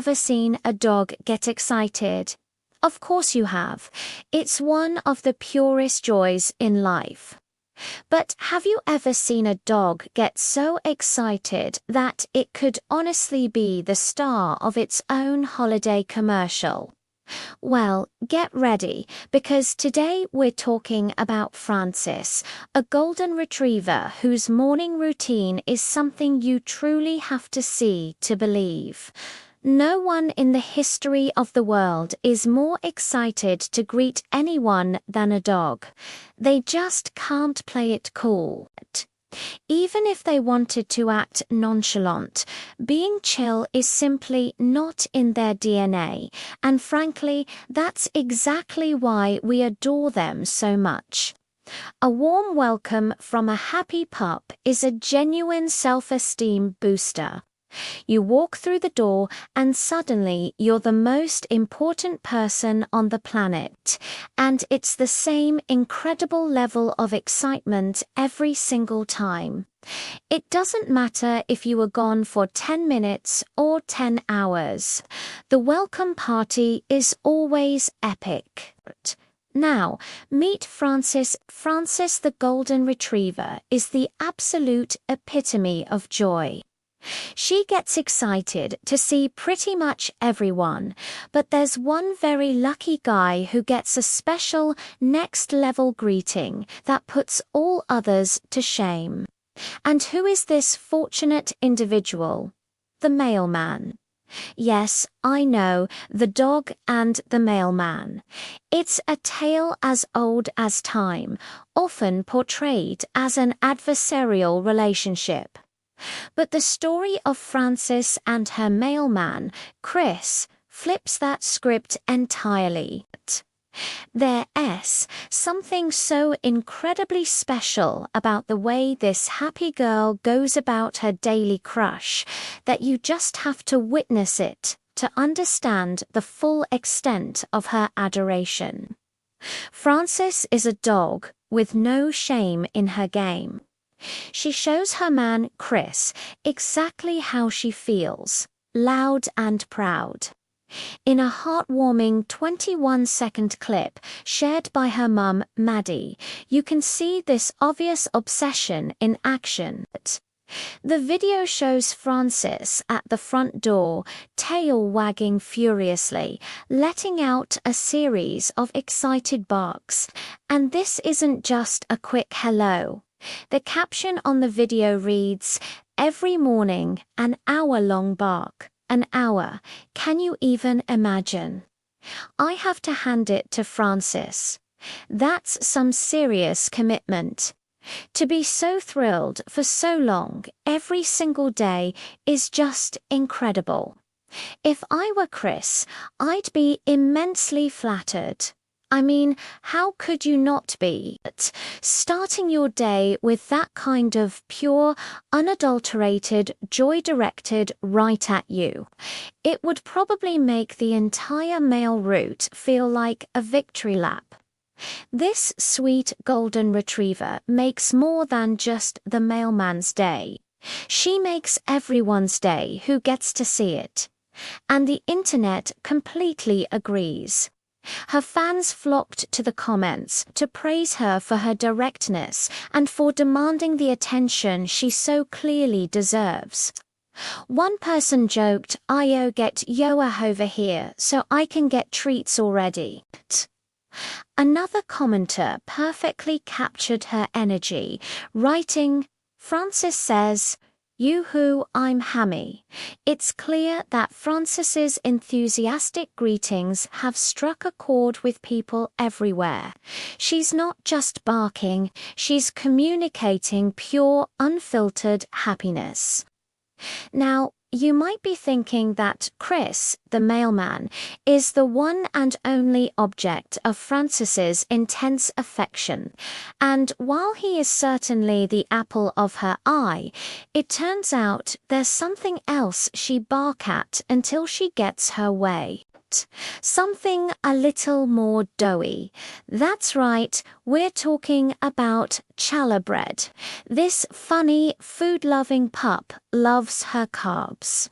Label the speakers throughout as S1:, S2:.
S1: ever seen a dog get excited? Of course you have. It's one of the purest joys in life. But have you ever seen a dog get so excited that it could honestly be the star of its own holiday commercial? Well, get ready, because today we're talking about Francis, a golden retriever whose morning routine is something you truly have to see to believe. No one in the history of the world is more excited to greet anyone than a dog. They just can't play it cool. Even if they wanted to act nonchalant, being chill is simply not in their DNA, and frankly, that's exactly why we adore them so much. A warm welcome from a happy pup is a genuine self-esteem booster. You walk through the door and suddenly you're the most important person on the planet, and it's the same incredible level of excitement every single time. It doesn't matter if you were gone for 10 minutes or 10 hours. The welcome party is always epic. Now, meet Francis. Francis the Golden Retriever is the absolute epitome of joy. She gets excited to see pretty much everyone, but there's one very lucky guy who gets a special next-level greeting that puts all others to shame. And who is this fortunate individual? The mailman. Yes, I know, the dog and the mailman. It's a tale as old as time, often portrayed as an adversarial relationship. But the story of Francis and her mailman, Chris, flips that script entirely. There's something so incredibly special about the way this happy girl goes about her daily crush that you just have to witness it to understand the full extent of her adoration. Francis is a dog with no shame in her game. She shows her man, Chris, exactly how she feels, loud and proud. In a heartwarming 21-second clip shared by her mum, Maddie, you can see this obvious obsession in action. The video shows Francis at the front door, tail wagging furiously, letting out a series of excited barks. And this isn't just a quick hello. The caption on the video reads, "Every morning, an hour-long bark." An hour. Can you even imagine? I have to hand it to Francis. That's some serious commitment. To be so thrilled for so long, every single day, is just incredible. If I were Chris, I'd be immensely flattered. I mean, how could you not be? Starting your day with that kind of pure, unadulterated joy directed right at you. It would probably make the entire mail route feel like a victory lap. This sweet golden retriever makes more than just the mailman's day. She makes everyone's day who gets to see it. And the internet completely agrees. Her fans flocked to the comments to praise her for her directness and for demanding the attention she so clearly deserves. One person joked, "I'll get Yoa over here so I can get treats already." Another commenter perfectly captured her energy, writing, "Francis says, Yoo-hoo, I'm hammy." It's clear that Francis's enthusiastic greetings have struck a chord with people everywhere. She's not just barking, she's communicating pure, unfiltered happiness. Now, you might be thinking that Chris, the mailman, is the one and only object of Francis's intense affection, and while he is certainly the apple of her eye, it turns out there's something else she barks at until she gets her way. Something a little more doughy. That's right, we're talking about challah bread. This funny, food-loving pup loves her carbs.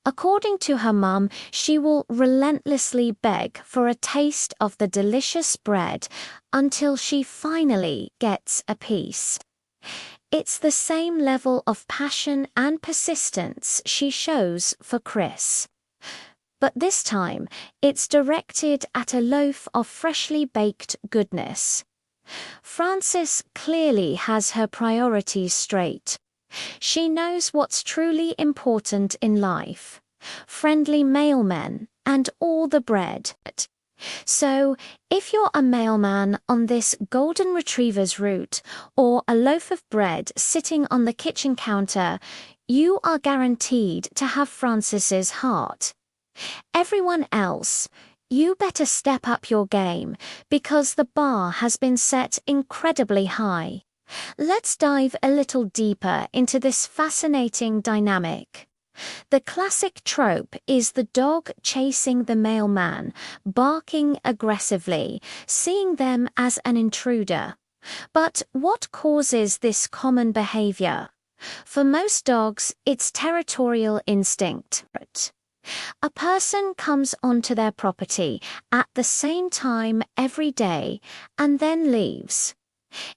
S1: According to her mum, she will relentlessly beg for a taste of the delicious bread until she finally gets a piece. It's the same level of passion and persistence she shows for Chris. But this time, it's directed at a loaf of freshly baked goodness. Frances clearly has her priorities straight. She knows what's truly important in life: friendly mailmen and all the bread. So, if you're a mailman on this golden retriever's route, or a loaf of bread sitting on the kitchen counter, you are guaranteed to have Frances's heart. Everyone else, you better step up your game, because the bar has been set incredibly high. Let's dive a little deeper into this fascinating dynamic. The classic trope is the dog chasing the mailman, barking aggressively, seeing them as an intruder. But what causes this common behavior? For most dogs, it's territorial instinct. A person comes onto their property at the same time every day and then leaves.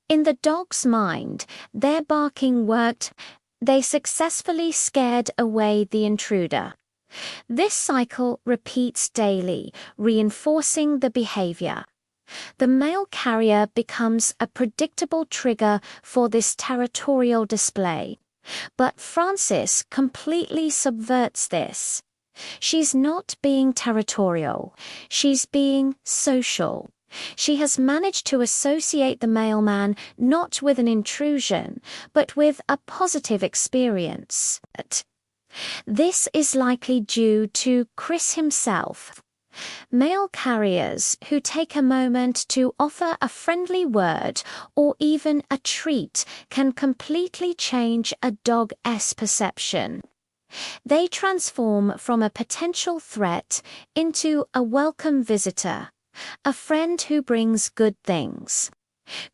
S1: In the dog's mind, their barking worked. They successfully scared away the intruder. This cycle repeats daily, reinforcing the behavior. The mail carrier becomes a predictable trigger for this territorial display. But Frances completely subverts this. She's not being territorial, she's being social. She has managed to associate the mailman not with an intrusion, but with a positive experience. This is likely due to Chris himself. Mail carriers who take a moment to offer a friendly word or even a treat can completely change a dog's perception. They transform from a potential threat into a welcome visitor, a friend who brings good things.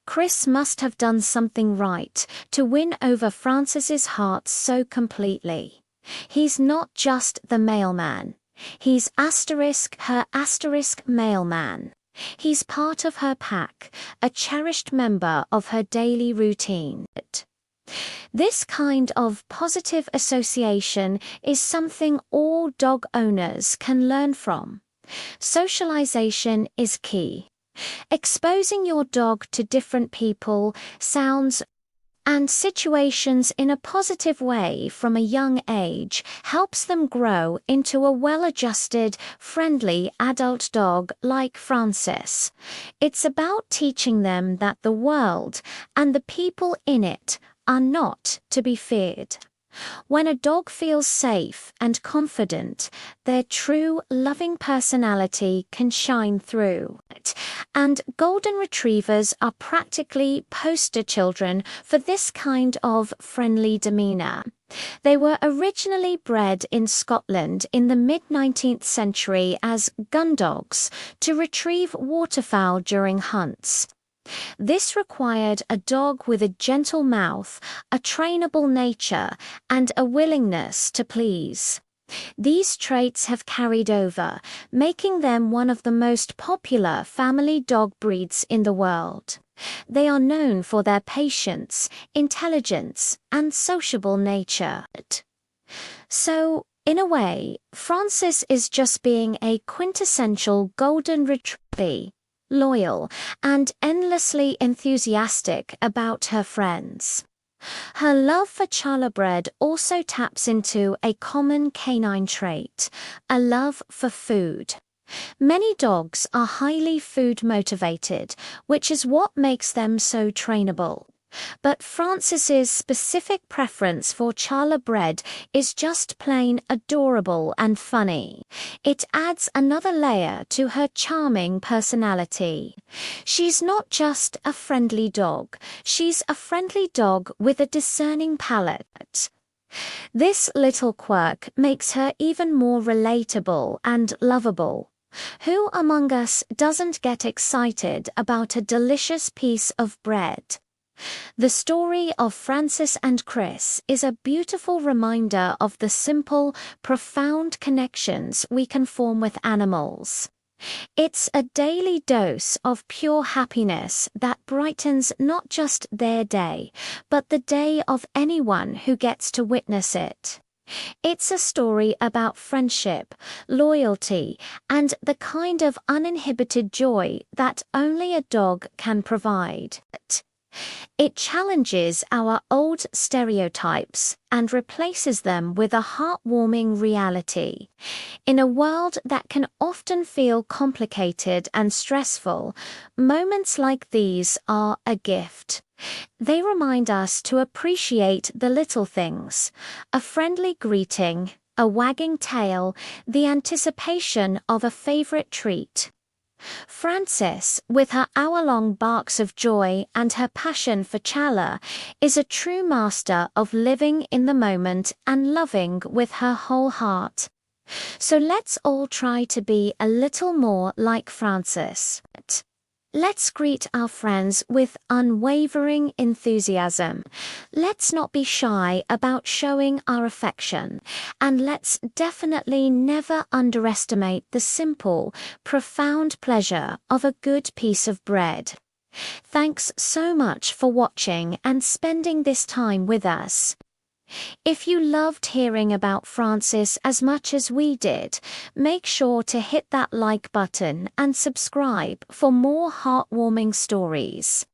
S1: Chris must have done something right to win over Frances's heart so completely. He's not just the mailman. He's her mailman. He's part of her pack, a cherished member of her daily routine. This kind of positive association is something all dog owners can learn from. Socialization is key. Exposing your dog to different people, sounds, and situations in a positive way from a young age helps them grow into a well-adjusted, friendly adult dog like Frances. It's about teaching them that the world and the people in it are not to be feared. When a dog feels safe and confident, their true, loving personality can shine through. And golden retrievers are practically poster children for this kind of friendly demeanor. They were originally bred in Scotland in the mid-19th century as gun dogs to retrieve waterfowl during hunts. This required a dog with a gentle mouth, a trainable nature, and a willingness to please. These traits have carried over, making them one of the most popular family dog breeds in the world. They are known for their patience, intelligence, and sociable nature. So, in a way, Frances is just being a quintessential golden retriever. Loyal, and endlessly enthusiastic about her friends. Her love for challah also taps into a common canine trait, a love for food. Many dogs are highly food motivated, which is what makes them so trainable. But Frances's specific preference for challah bread is just plain adorable and funny. It adds another layer to her charming personality. She's not just a friendly dog, she's a friendly dog with a discerning palate. This little quirk makes her even more relatable and lovable. Who among us doesn't get excited about a delicious piece of bread? The story of Francis and Chris is a beautiful reminder of the simple, profound connections we can form with animals. It's a daily dose of pure happiness that brightens not just their day, but the day of anyone who gets to witness it. It's a story about friendship, loyalty, and the kind of uninhibited joy that only a dog can provide. It challenges our old stereotypes and replaces them with a heartwarming reality. In a world that can often feel complicated and stressful, moments like these are a gift. They remind us to appreciate the little things: a friendly greeting, a wagging tail, the anticipation of a favorite treat. Frances, with her hour-long barks of joy and her passion for Chala, is a true master of living in the moment and loving with her whole heart. So let's all try to be a little more like Frances. Let's greet our friends with unwavering enthusiasm. Let's not be shy about showing our affection. And let's definitely never underestimate the simple, profound pleasure of a good piece of bread. Thanks so much for watching and spending this time with us. If you loved hearing about Francis as much as we did, make sure to hit that like button and subscribe for more heartwarming stories.